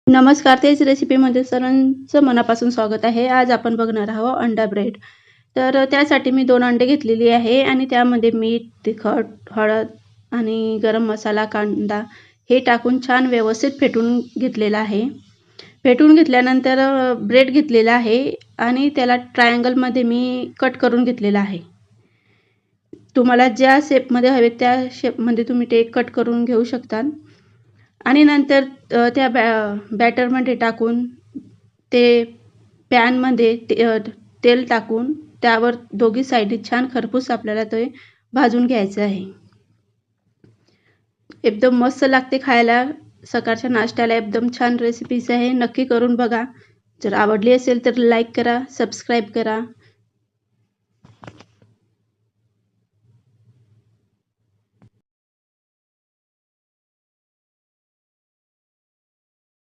नमस्कार. तेच रेसिपीमध्ये सर्वांचं मनापासून स्वागत आहे. आज आपण बघणार आहोत अंडा ब्रेड. त्यासाठी मी 2 अंडे घेतलेली आहे आणि त्यामध्ये मीठ, तिखट, हळद आणि गरम मसाला, कांदा हे टाकून छान व्यवस्थित फेटून घेतलेलं आहे. फेटून घेतल्यानंतर ब्रेड घेतलेला आहे आणि त्याला ट्रायंगलमध्ये मी कट करून घेतलेला आहे. तुम्हाला ज्या शेपमध्ये हवे त्या शेपमध्ये तुम्ही ते कट करून घेऊ शकता. आणि नंतर त्या बॅटरमध्ये टाकून ते पॅनमध्ये तेल टाकून त्यावर दोघी साइडी छान खरपूस आपल्याला ते भाजून घ्यायचं आहे. एकदम मस्त लागते खायला. सकाळच्या नाश्त्याला एकदम छान रेसिपीज आहे. नक्की करून बघा. जर आवडली असेल तर लाईक करा, सबस्क्राईब करा.